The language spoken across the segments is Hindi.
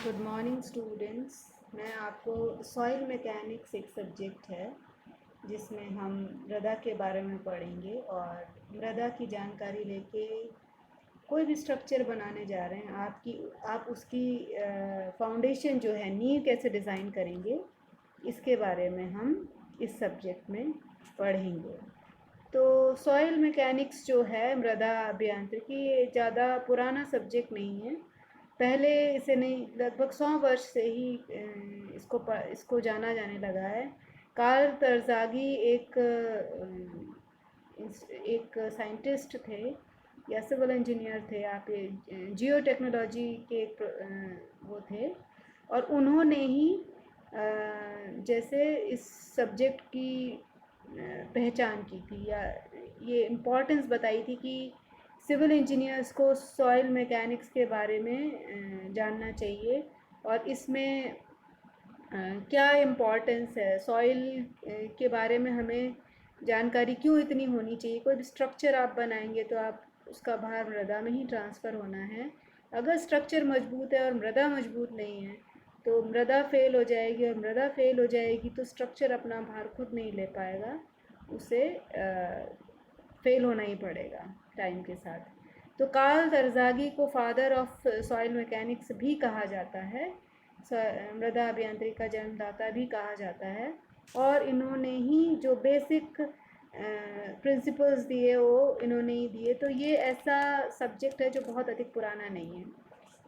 Good morning students. मैं आपको सॉइल मैकेनिक्स एक सब्जेक्ट है जिसमें हम मृदा के बारे में पढ़ेंगे और मृदा की जानकारी लेके कोई भी स्ट्रक्चर बनाने जा रहे हैं। आप उसकी फाउंडेशन जो है, नींव कैसे डिज़ाइन करेंगे, इसके बारे में हम इस सब्जेक्ट में पढ़ेंगे। तो सॉइल मैकेनिक्स जो है, मृदा अभियांत्रिकी, ये ज़्यादा पुराना सब्जेक्ट नहीं है। पहले इसे नहीं, लगभग 100 वर्ष से ही इसको जाना जाने लगा है। कार्ल तरज़ागी एक साइंटिस्ट थे या सिविल इंजीनियर थे। आप ये जियो टेक्नोलॉजी के वो थे और उन्होंने ही जैसे इस सब्जेक्ट की पहचान की थी या ये इम्पोर्टेंस बताई थी कि सिविल इंजीनियर्स को सॉइल मैकेनिक्स के बारे में जानना चाहिए और इसमें क्या इम्पोर्टेंस है, सॉइल के बारे में हमें जानकारी क्यों इतनी होनी चाहिए। कोई भी स्ट्रक्चर आप बनाएंगे तो आप उसका भार मृदा में ही ट्रांसफ़र होना है। अगर स्ट्रक्चर मजबूत है और मृदा मजबूत नहीं है तो मृदा फेल हो जाएगी, और मृदा फेल हो जाएगी तो स्ट्रक्चर अपना भार खुद नहीं ले पाएगा, उसे फेल होना ही पड़ेगा टाइम के साथ। तो कार्ल तरज़ागी को फादर ऑफ सॉइल मैकेनिक्स भी कहा जाता है, मृदा अभियांत्रिकी का जन्मदाता भी कहा जाता है। और इन्होंने ही जो बेसिक प्रिंसिपल्स दिए वो इन्होंने ही दिए। तो ये ऐसा सब्जेक्ट है जो बहुत अधिक पुराना नहीं है।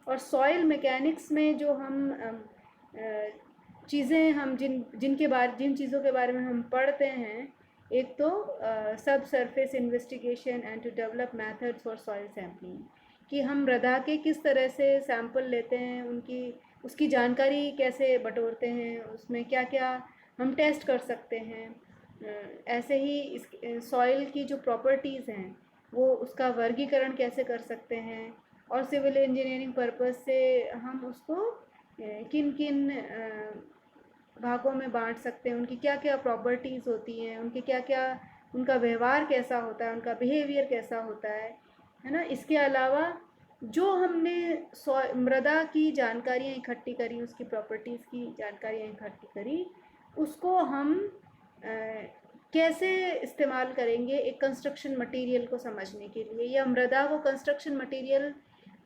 और सॉइल मैकेनिक्स में जो हम चीज़ें हम जिन चीज़ों के बारे में हम पढ़ते हैं, एक तो सब surface investigation and to develop methods for soil sampling, कि हम मृदा के किस तरह से सैंपल लेते हैं, उसकी जानकारी कैसे बटोरते हैं, उसमें क्या क्या हम टेस्ट कर सकते हैं। ऐसे ही इस सॉइल की जो प्रॉपर्टीज़ हैं वो उसका वर्गीकरण कैसे कर सकते हैं, और सिविल इंजीनियरिंग पर्पस से हम उसको किन किन भागों में बांट सकते हैं, उनकी क्या क्या प्रॉपर्टीज़ होती हैं, उनके क्या क्या, उनका व्यवहार कैसा होता है, उनका बिहेवियर कैसा होता है ना। इसके अलावा जो हमने मृदा की जानकारियाँ इकट्ठी करी, उसकी प्रॉपर्टीज़ की जानकारियाँ इकट्ठी करी, उसको हम कैसे इस्तेमाल करेंगे एक कंस्ट्रक्शन मटेरियल को समझने के लिए, या मृदा को कंस्ट्रक्शन मटेरियल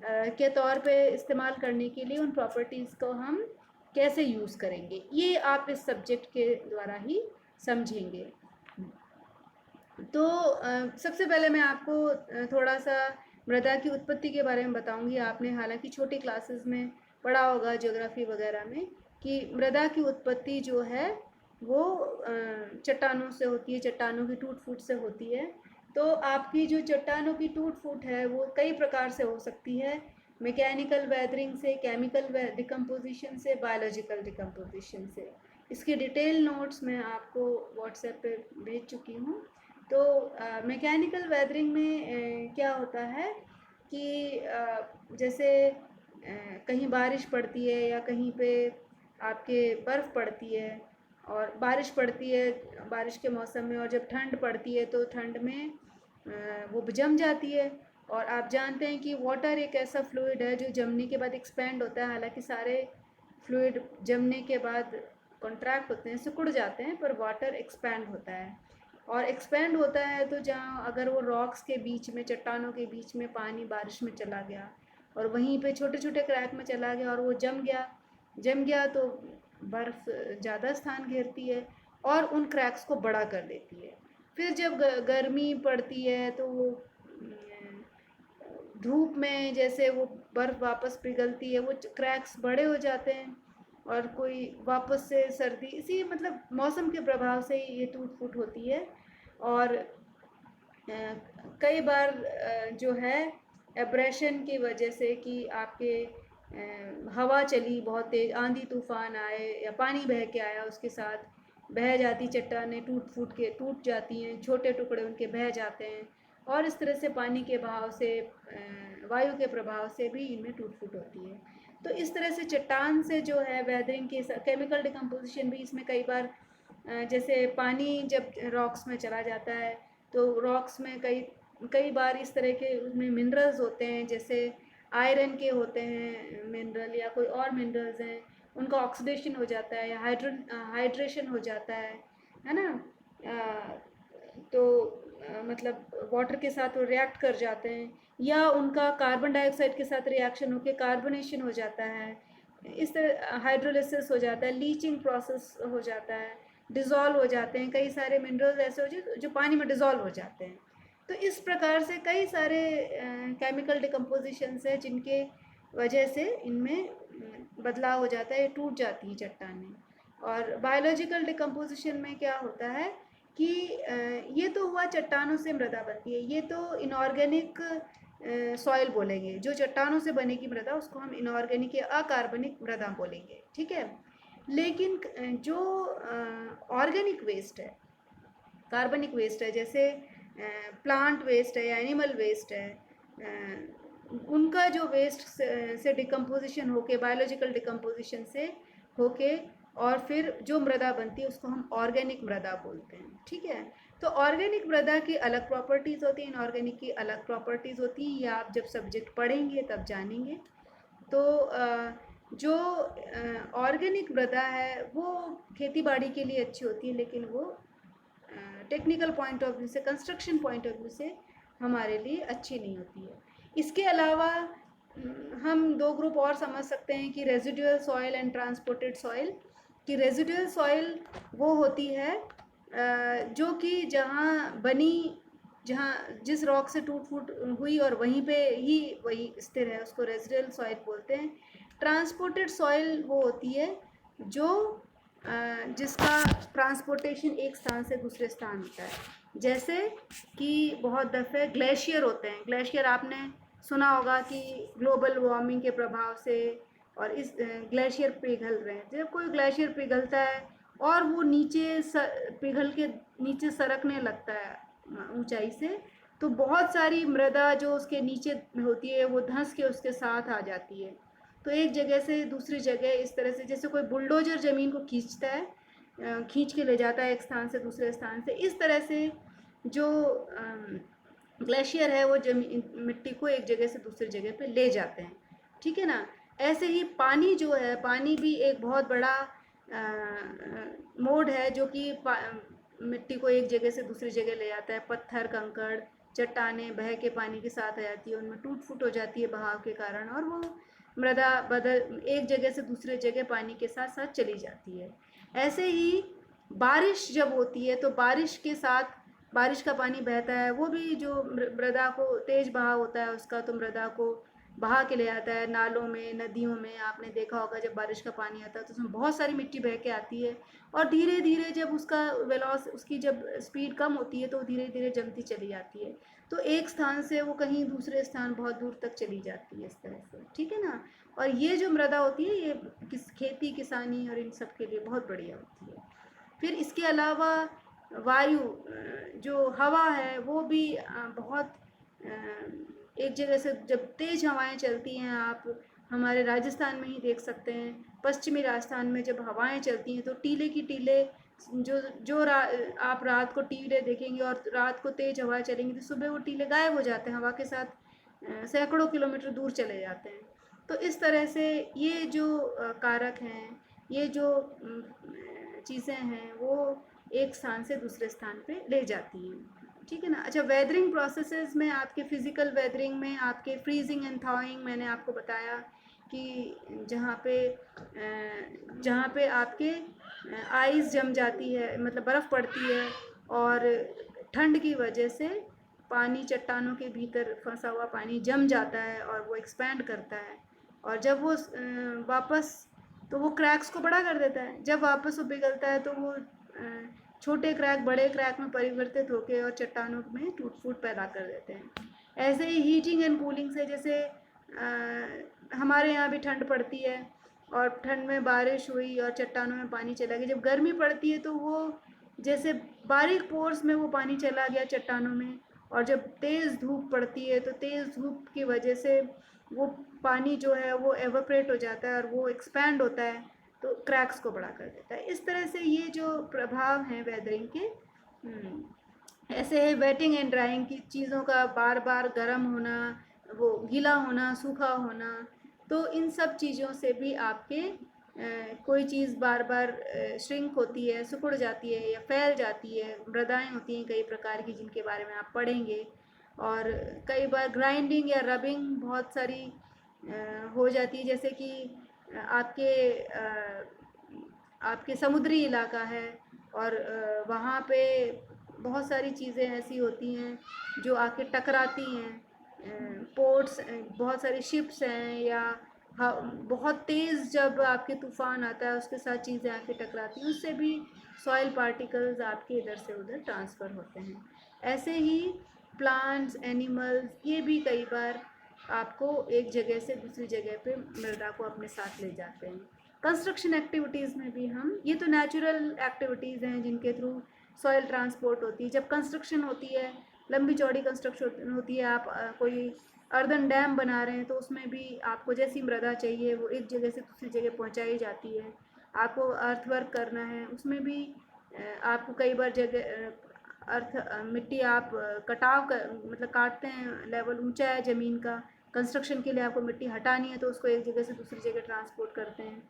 के तौर पे इस्तेमाल करने के लिए उन प्रॉपर्टीज़ को हम कैसे यूज़ करेंगे, ये आप इस सब्जेक्ट के द्वारा ही समझेंगे। तो सबसे पहले मैं आपको थोड़ा सा मृदा की उत्पत्ति के बारे में बताऊंगी। आपने हालांकि छोटी क्लासेस में पढ़ा होगा ज्योग्राफी वगैरह में कि मृदा की उत्पत्ति जो है वो चट्टानों से होती है, चट्टानों की टूट फूट से होती है। तो आपकी जो चट्टानों की टूट फूट है वो कई प्रकार से हो सकती है, मैकेनिकल वेदरिंग से, केमिकल डिकम्पोजिशन से, बायोलॉजिकल डिकम्पोजिशन से। इसके डिटेल नोट्स मैं आपको व्हाट्सएप पे भेज चुकी हूँ। तो मैकेनिकल वेदरिंग में क्या होता है कि जैसे कहीं बारिश पड़ती है या कहीं पे आपके बर्फ़ पड़ती है, और बारिश पड़ती है बारिश के मौसम में, और जब ठंड पड़ती है तो ठंड में वो जम जाती है। और आप जानते हैं कि वाटर एक ऐसा फ्लूइड है जो जमने के बाद एक्सपेंड होता है। हालांकि सारे फ्लूइड जमने के बाद कॉन्ट्रैक्ट होते हैं, सिकुड़ जाते हैं, पर वाटर एक्सपैंड होता है। और एक्सपेंड होता है तो जहाँ अगर वो रॉक्स के बीच में, चट्टानों के बीच में पानी बारिश में चला गया और वहीं पे छोटे छोटे क्रैक में चला गया और वो जम गया तो बर्फ़ ज़्यादा स्थान घेरती है और उन क्रैक्स को बड़ा कर देती है। फिर जब गर्मी पड़ती है तो वो धूप में जैसे वो बर्फ़ वापस पिघलती है, वो क्रैक्स बड़े हो जाते हैं, और कोई वापस से सर्दी, इसी मतलब मौसम के प्रभाव से ही ये टूट फूट होती है। और कई बार जो है एब्रेशन की वजह से कि आपके हवा चली बहुत तेज़, आंधी तूफान आए या पानी बह के आया, उसके साथ बह जाती चट्टानें, टूट जाती हैं, छोटे टुकड़े उनके बह जाते हैं, और इस तरह से पानी के बहाव से, वायु के प्रभाव से भी इनमें टूट फूट होती है। तो इस तरह से चट्टान से जो है वेदरिंग के केमिकल डिकम्पोजिशन भी इसमें कई बार, जैसे पानी जब रॉक्स में चला जाता है तो रॉक्स में कई कई बार इस तरह के उसमें मिनरल्स होते हैं, जैसे आयरन के होते हैं मिनरल या कोई और मिनरल्स हैं, उनका ऑक्सीडेशन हो जाता है या हाइड्रेशन हो जाता है ना। तो मतलब वाटर के साथ वो रिएक्ट कर जाते हैं, या उनका कार्बन डाइऑक्साइड के साथ रिएक्शन होकर कार्बोनेशन हो जाता है, इस तरह हाइड्रोलिसिस हो जाता है, लीचिंग प्रोसेस हो जाता है, डिज़ोल्व हो जाते हैं, कई सारे मिनरल्स ऐसे हो जाते जो पानी में डिज़ोल्व हो जाते हैं। तो इस प्रकार से कई सारे केमिकल डिकम्पोजिशंस है जिनके वजह से इनमें बदलाव हो जाता है, टूट जाती हैं चट्टानें। और बायोलॉजिकल डिकम्पोजिशन में क्या होता है कि ये तो हुआ चट्टानों से मृदा बनती है, ये तो इनऑर्गेनिक सॉइल बोलेंगे, जो चट्टानों से बनेगी मृदा उसको हम इनऑर्गेनिक या अकार्बनिक मृदा बोलेंगे, ठीक है। लेकिन जो ऑर्गेनिक वेस्ट है, कार्बनिक वेस्ट है, जैसे प्लांट वेस्ट है या एनिमल वेस्ट है, उनका जो वेस्ट से डिकम्पोजिशन होके, बायोलॉजिकल डिकम्पोजिशन से होके और फिर जो मृदा बनती है उसको हम ऑर्गेनिक मृदा बोलते हैं, ठीक है। तो ऑर्गेनिक मृदा की अलग प्रॉपर्टीज़ होती हैं, इनऑर्गेनिक की अलग प्रॉपर्टीज़ होती हैं, ये आप जब सब्जेक्ट पढ़ेंगे तब जानेंगे। तो जो ऑर्गेनिक मृदा है वो खेती बाड़ी के लिए अच्छी होती है, लेकिन वो टेक्निकल पॉइंट ऑफ व्यू से, कंस्ट्रक्शन पॉइंट ऑफ व्यू से हमारे लिए अच्छी नहीं होती है। इसके अलावा हम दो ग्रुप और समझ सकते हैं कि residual soil and transported soil. कि रेजिडुअल सॉइल वो होती है जो कि जहाँ बनी, जहाँ जिस रॉक से टूट फूट हुई और वहीं पे ही वही स्थिर है, उसको रेजिडुअल सॉइल बोलते हैं। ट्रांसपोर्टेड सॉइल वो होती है जो जिसका ट्रांसपोर्टेशन एक स्थान से दूसरे स्थान होता है। जैसे कि बहुत दफ़े ग्लेशियर होते हैं, ग्लेशियर आपने सुना होगा कि ग्लोबल वार्मिंग के प्रभाव से और इस ग्लेशियर पिघल रहे हैं। जब कोई ग्लेशियर पिघलता है और वो नीचे पिघल के नीचे सरकने लगता है ऊंचाई से, तो बहुत सारी मृदा जो उसके नीचे होती है वो धंस के उसके साथ आ जाती है। तो एक जगह से दूसरी जगह इस तरह से, जैसे कोई बुलडोजर ज़मीन को खींचता है, खींच के ले जाता है एक स्थान से दूसरे स्थान से, इस तरह से जो ग्लेशियर है वो जमीन मिट्टी को एक जगह से दूसरी जगह पे ले जाते हैं, ठीक है ना। ऐसे ही पानी जो है, पानी भी एक बहुत बड़ा मोड है जो कि मिट्टी को एक जगह से दूसरी जगह ले जाता है। पत्थर, कंकड़, चट्टानें बह के पानी के साथ आ जाती है, उनमें टूट फूट हो जाती है बहाव के कारण, और वो मृदा बदल एक जगह से दूसरे जगह पानी के साथ साथ चली जाती है। ऐसे ही बारिश जब होती है तो बारिश के साथ बारिश का पानी बहता है, वो भी जो मृदा को तेज़ बहाव होता है उसका, तो मृदा को बहा के ले आता है नालों में, नदियों में। आपने देखा होगा जब बारिश का पानी आता है तो उसमें बहुत सारी मिट्टी बह के आती है, और धीरे धीरे जब उसका उसकी जब स्पीड कम होती है तो धीरे धीरे जमती चली जाती है। तो एक स्थान से वो कहीं दूसरे स्थान बहुत दूर तक चली जाती है इस तरह से, ठीक है ना। और ये जो मृदा होती है ये खेती किसानी और इन सब के लिए बहुत बढ़िया होती है। फिर इसके अलावा वायु, जो हवा है वो भी बहुत एक जगह से जब तेज़ हवाएं चलती हैं, आप हमारे राजस्थान में ही देख सकते हैं, पश्चिमी राजस्थान में जब हवाएं चलती हैं तो टीले की टीले, जो जो आप रात को टीले देखेंगे और रात को तेज़ हवाएं चलेंगी तो सुबह वो टीले गायब हो जाते हैं, हवा के साथ सैकड़ों किलोमीटर दूर चले जाते हैं। तो इस तरह से ये जो कारक हैं, ये जो चीज़ें हैं वो एक स्थान से दूसरे स्थान पे ले जाती हैं, ठीक है ना। अच्छा, वेदरिंग प्रोसेसेस में आपके फिज़िकल वेदरिंग में आपके फ्रीजिंग एंड थॉइंग, मैंने आपको बताया कि जहाँ पे आपके आइस जम जाती है, मतलब बर्फ़ पड़ती है, और ठंड की वजह से पानी चट्टानों के भीतर फंसा हुआ पानी जम जाता है और वो एक्सपैंड करता है, और जब वो वापस, तो वो क्रैक्स को बड़ा कर देता है। जब वापस वो पिघलता है तो वो छोटे क्रैक बड़े क्रैक में परिवर्तित होकर और चट्टानों में टूट फूट पैदा कर देते हैं। ऐसे ही हीटिंग एंड कूलिंग से, जैसे हमारे यहाँ भी ठंड पड़ती है और ठंड में बारिश हुई और चट्टानों में पानी चला गया। जब गर्मी पड़ती है तो वो जैसे बारीक पोर्स में वो पानी चला गया चट्टानों में, और जब तेज़ धूप पड़ती है तो तेज़ धूप की वजह से वो पानी जो है वो एवोपरेट हो जाता है और वो एक्सपैंड होता है, तो क्रैक्स को बड़ा कर देता है। इस तरह से ये जो प्रभाव हैं वेदरिंग के, ऐसे है वेटिंग एंड ड्राइंग की चीज़ों का बार बार गर्म होना, वो गीला होना, सूखा होना, तो इन सब चीज़ों से भी आपके कोई चीज़ बार बार श्रिंक होती है, सिकुड़ जाती है या फैल जाती है। मृदाएँ होती हैं कई प्रकार की जिनके बारे में आप पढ़ेंगे। और कई बार ग्राइंडिंग या रबिंग बहुत सारी हो जाती है, जैसे कि आपके आपके समुद्री इलाका है और वहाँ पे बहुत सारी चीज़ें ऐसी होती हैं जो आके टकराती हैं। पोर्ट्स, बहुत सारी शिप्स हैं, या बहुत तेज़ जब आपके तूफ़ान आता है उसके साथ चीज़ें आके टकराती हैं, उससे भी सॉइल पार्टिकल्स आपके इधर से उधर ट्रांसफ़र होते हैं। ऐसे ही प्लांट्स, एनिमल्स, ये भी कई बार आपको एक जगह से दूसरी जगह पे मृदा को अपने साथ ले जाते हैं। कंस्ट्रक्शन एक्टिविटीज़ में भी हम, ये तो नेचुरल एक्टिविटीज़ हैं जिनके थ्रू सॉइल ट्रांसपोर्ट होती है। जब कंस्ट्रक्शन होती है, लंबी चौड़ी कंस्ट्रक्शन होती है, आप कोई अर्दन डैम बना रहे हैं, तो उसमें भी आपको जैसी मृदा चाहिए वो एक जगह से दूसरी जगह पहुंचाई जाती है। आपको अर्थवर्क करना है, उसमें भी आपको कई बार जगह मिट्टी आप कटाव कर, मतलब काटते हैं, लेवल ऊंचा है ज़मीन का, कंस्ट्रक्शन के लिए आपको मिट्टी हटानी है, तो उसको एक जगह से दूसरी जगह ट्रांसपोर्ट करते हैं।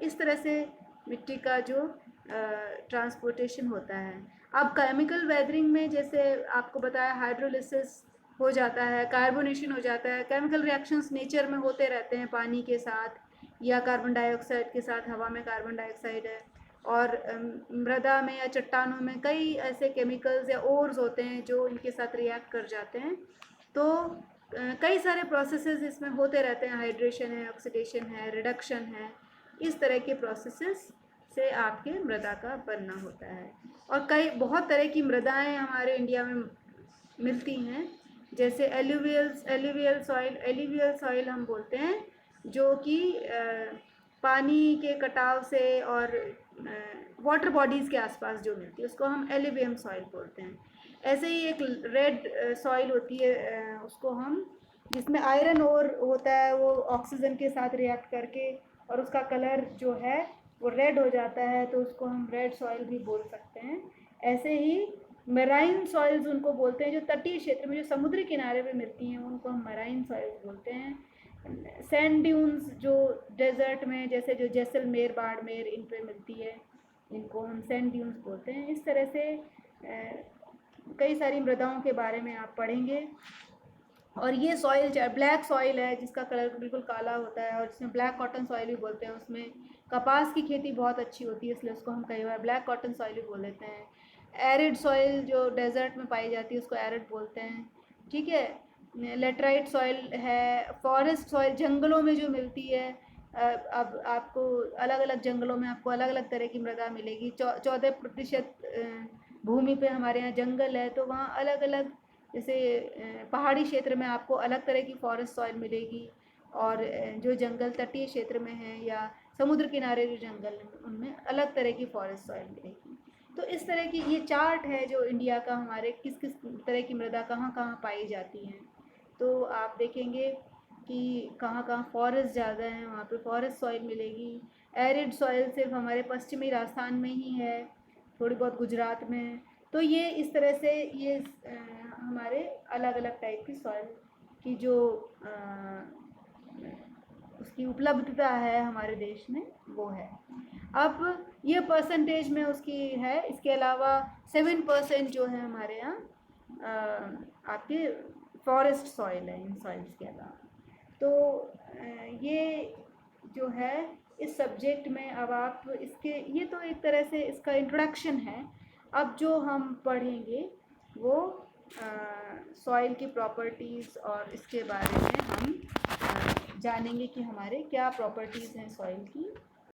इस तरह से मिट्टी का जो ट्रांसपोर्टेशन होता है। अब केमिकल वेदरिंग में जैसे आपको बताया हाइड्रोलिसिस हो जाता है, कार्बोनेशन हो जाता है, केमिकल रिएक्शंस नेचर में होते रहते हैं पानी के साथ या कार्बन डाइऑक्साइड के साथ। हवा में कार्बन डाइऑक्साइड है, और मृदा में या चट्टानों में कई ऐसे केमिकल्स या ओर्स होते हैं जो इनके साथ रिएक्ट कर जाते हैं। तो कई सारे प्रोसेसेस इसमें होते रहते हैं, हाइड्रेशन है, ऑक्सीडेशन है, रिडक्शन है, इस तरह के प्रोसेसेस से आपके मृदा का बनना होता है। और कई बहुत तरह की मृदाएं हमारे इंडिया में मिलती हैं, जैसे एलुवियल सॉइल हम बोलते हैं, जो कि पानी के कटाव से और वाटर बॉडीज़ के आसपास जो मिलती है उसको हम एलुवियम सॉइल बोलते हैं। ऐसे ही एक रेड सॉइल होती है, उसको हम, जिसमें आयरन ओर होता है, वो ऑक्सीजन के साथ रिएक्ट करके और उसका कलर जो है वो रेड हो जाता है, तो उसको हम रेड सॉइल भी बोल सकते हैं। ऐसे ही मेराइन सॉइल्स उनको बोलते हैं, जो तटीय क्षेत्र में, जो समुद्री किनारे पे मिलती हैं, उनको हम मेराइन सॉइल्स बोलते हैं। सैंड ड्यून्स जो डेजर्ट में, जैसे जो जैसलमेर, बाड़मेर, इन पे मिलती है, इनको हम सैंड ड्यून्स बोलते हैं। इस तरह से कई सारी मृदाओं के बारे में आप पढ़ेंगे। और ये सॉइल ब्लैक सॉइल है जिसका कलर बिल्कुल काला होता है, और जिसमें ब्लैक कॉटन सॉइल भी बोलते हैं, उसमें कपास की खेती बहुत अच्छी होती है, इसलिए उसको हम कई बार ब्लैक कॉटन सॉइल भी बोल देते हैं। एरिड सॉइल जो डेजर्ट में पाई जाती है उसको एरिड बोलते हैं, ठीक है। लेटराइट सॉइल है, फॉरेस्ट सॉइल जंगलों में जो मिलती है। अब आपको अलग अलग जंगलों में आपको अलग अलग तरह की मृदा मिलेगी। 14% भूमि पे हमारे यहाँ जंगल है, तो वहाँ अलग अलग, जैसे पहाड़ी क्षेत्र में आपको अलग तरह की फॉरेस्ट सॉइल मिलेगी, और जो जंगल तटीय क्षेत्र में है या समुद्र किनारे जो जंगल हैं उनमें अलग तरह की फॉरेस्ट सॉइल मिलेगी। तो इस तरह की ये चार्ट है जो इंडिया का, हमारे किस किस तरह की मृदा कहाँ कहाँ पाई जाती हैं। तो आप देखेंगे कि कहाँ कहाँ फॉरेस्ट ज़्यादा हैं, वहाँ पे फॉरेस्ट सॉइल मिलेगी। एरिड सॉइल सिर्फ हमारे पश्चिमी राजस्थान में ही है, थोड़ी बहुत गुजरात में है। तो ये इस तरह से ये हमारे अलग अलग टाइप की सॉइल की जो उसकी उपलब्धता है हमारे देश में, वो है। अब ये परसेंटेज में उसकी है, इसके अलावा 7% जो है हमारे यहाँ आपके फॉरेस्ट सॉइल है इन सॉइल्स के अलावा। तो ये जो है इस सब्जेक्ट में, अब आप इसके, ये तो एक तरह से इसका इंट्रोडक्शन है। अब जो हम पढ़ेंगे वो सॉइल की प्रॉपर्टीज़, और इसके बारे में हम जानेंगे कि हमारे क्या प्रॉपर्टीज़ हैं सॉइल की।